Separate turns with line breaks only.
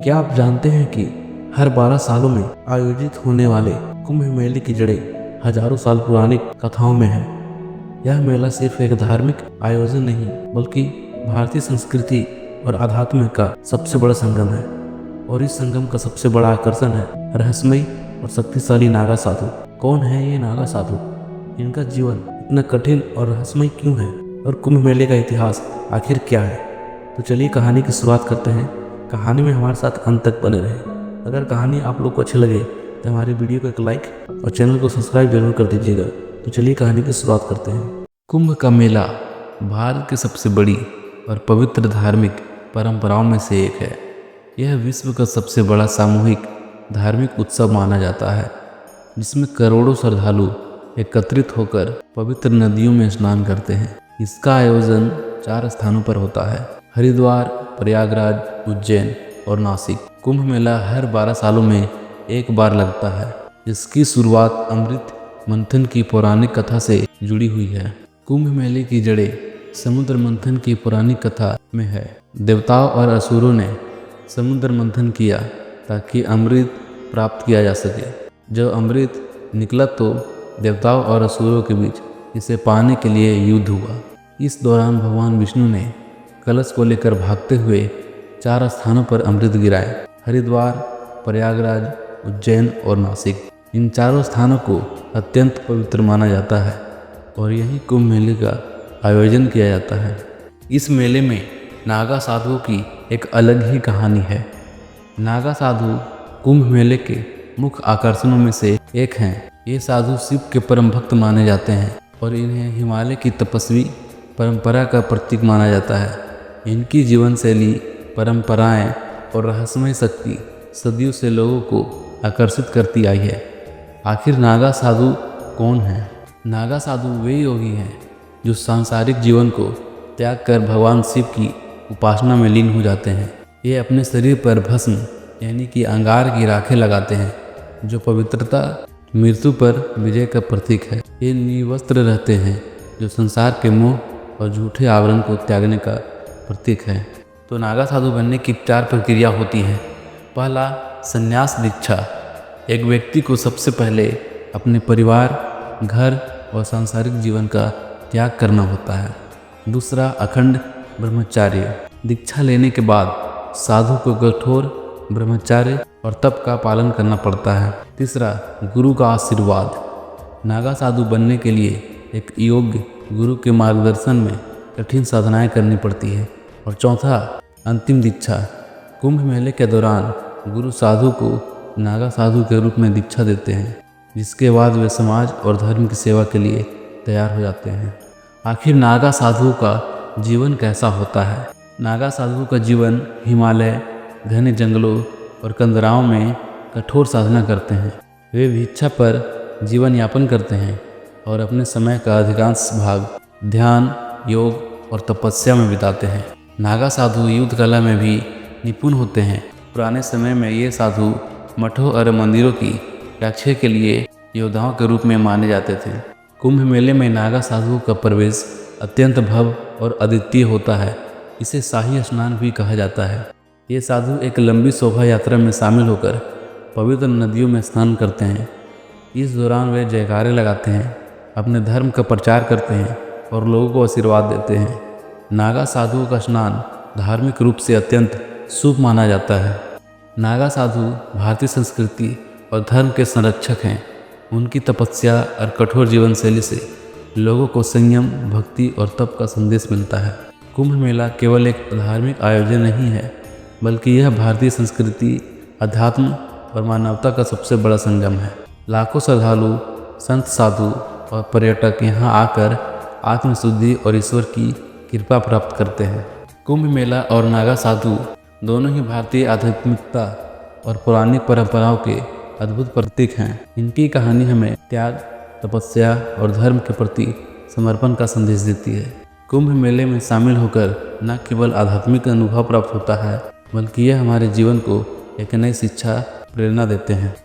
क्या आप जानते हैं कि हर 12 सालों में आयोजित होने वाले कुंभ मेले की जड़ें हजारों साल पुरानी कथाओं में है। यह मेला सिर्फ एक धार्मिक आयोजन नहीं बल्कि भारतीय संस्कृति और आध्यात्म का सबसे बड़ा संगम है। और इस संगम का सबसे बड़ा आकर्षण है रहस्यमयी और शक्तिशाली नागा साधु। कौन है ये नागा साधु? इनका जीवन इतना कठिन और रहस्यमय क्यों है? और कुंभ मेले का इतिहास आखिर क्या है? तो चलिए कहानी की शुरुआत करते हैं। कहानी में हमारे साथ अंत तक बने रहे। अगर कहानी आप लोग को अच्छी लगे तो हमारी वीडियो को एक लाइक और चैनल को सब्सक्राइब जरूर कर दीजिएगा। तो चलिए कहानी की शुरुआत करते हैं। कुंभ का मेला भारत की सबसे बड़ी और पवित्र धार्मिक परंपराओं में से एक है। यह विश्व का सबसे बड़ा सामूहिक धार्मिक उत्सव माना जाता है, जिसमें करोड़ों श्रद्धालु एकत्रित होकर पवित्र नदियों में स्नान करते हैं। इसका आयोजन 4 स्थानों पर होता है: हरिद्वार, प्रयागराज, उज्जैन और नासिक। कुंभ मेला हर 12 सालों में एक बार लगता है। इसकी शुरुआत अमृत मंथन की पौराणिक कथा से जुड़ी हुई है। कुंभ मेले की जड़ें समुद्र मंथन की पौराणिक कथा में है। देवताओं और असुरों ने समुद्र मंथन किया ताकि अमृत प्राप्त किया जा सके। जब अमृत निकला तो देवताओं और असुरों के बीच इसे पाने के लिए युद्ध हुआ। इस दौरान भगवान विष्णु ने कलश को लेकर भागते हुए 4 स्थानों पर अमृत गिराए: हरिद्वार, प्रयागराज, उज्जैन और नासिक। इन चारों स्थानों को अत्यंत पवित्र माना जाता है और यही कुंभ मेले का आयोजन किया जाता है। इस मेले में नागा साधुओं की एक अलग ही कहानी है। नागा साधु कुंभ मेले के मुख्य आकर्षणों में से एक हैं। ये साधु शिव के परम भक्त माने जाते हैं और इन्हें हिमालय की तपस्वी परंपरा का प्रतीक माना जाता है। इनकी जीवन शैली, परंपराएं और रहस्यमय शक्ति सदियों से लोगों को आकर्षित करती आई है। आखिर नागा साधु कौन हैं? नागा साधु वे योगी हैं जो सांसारिक जीवन को त्याग कर भगवान शिव की उपासना में लीन हो जाते हैं। ये अपने शरीर पर भस्म यानी कि अंगार की राखें लगाते हैं, जो पवित्रता, मृत्यु पर विजय का प्रतीक है। ये निर्वस्त्र रहते हैं, जो संसार के मोह और झूठे आवरण को त्यागने का प्रतीक है। तो नागा साधु बनने की 4 प्रक्रिया होती हैं। पहला, संन्यास दीक्षा। एक व्यक्ति को सबसे पहले अपने परिवार, घर और सांसारिक जीवन का त्याग करना होता है। दूसरा, अखंड ब्रह्मचार्य। दीक्षा लेने के बाद साधु को कठोर ब्रह्मचार्य और तप का पालन करना पड़ता है। तीसरा, गुरु का आशीर्वाद। नागा साधु बनने के लिए एक योग्य गुरु के मार्गदर्शन में कठिन साधनाएं करनी पड़ती है। और चौथा, अंतिम दीक्षा। कुंभ मेले के दौरान गुरु साधु को नागा साधु के रूप में दीक्षा देते हैं, जिसके बाद वे समाज और धर्म की सेवा के लिए तैयार हो जाते हैं। आखिर नागा साधुओं का जीवन कैसा होता है? नागा साधुओं का जीवन हिमालय, घने जंगलों और कंदराओं में कठोर साधना करते हैं। वे भिक्षा पर जीवन यापन करते हैं और अपने समय का अधिकांश भाग ध्यान, योग और तपस्या में बिताते हैं। नागा साधु युद्ध कला में भी निपुण होते हैं। पुराने समय में ये साधु मठों और मंदिरों की रक्षा के लिए योद्धाओं के रूप में माने जाते थे। कुंभ मेले में नागा साधुओं का प्रवेश अत्यंत भव्य और अद्वितीय होता है। इसे शाही स्नान भी कहा जाता है। ये साधु एक लंबी शोभा यात्रा में शामिल होकर पवित्र नदियों में स्नान करते हैं। इस दौरान वे जयकारे लगाते हैं, अपने धर्म का प्रचार करते हैं और लोगों को आशीर्वाद देते हैं। नागा साधुओं का स्नान धार्मिक रूप से अत्यंत शुभ माना जाता है। नागा साधु भारतीय संस्कृति और धर्म के संरक्षक हैं। उनकी तपस्या और कठोर जीवन शैली से लोगों को संयम, भक्ति और तप का संदेश मिलता है। कुंभ मेला केवल एक धार्मिक आयोजन नहीं है, बल्कि यह भारतीय संस्कृति, अध्यात्म और मानवता का सबसे बड़ा संगम है। लाखों श्रद्धालु, संत, साधु और पर्यटक यहाँ आकर आत्मशुद्धि और ईश्वर की कृपा प्राप्त करते हैं। कुंभ मेला और नागा साधु दोनों ही भारतीय आध्यात्मिकता और पौराणिक परंपराओं के अद्भुत प्रतीक हैं। इनकी कहानी हमें त्याग, तपस्या और धर्म के प्रति समर्पण का संदेश देती है। कुंभ मेले में शामिल होकर न केवल आध्यात्मिक अनुभव प्राप्त होता है, बल्कि यह हमारे जीवन को एक नई शिक्षा, प्रेरणा देते हैं।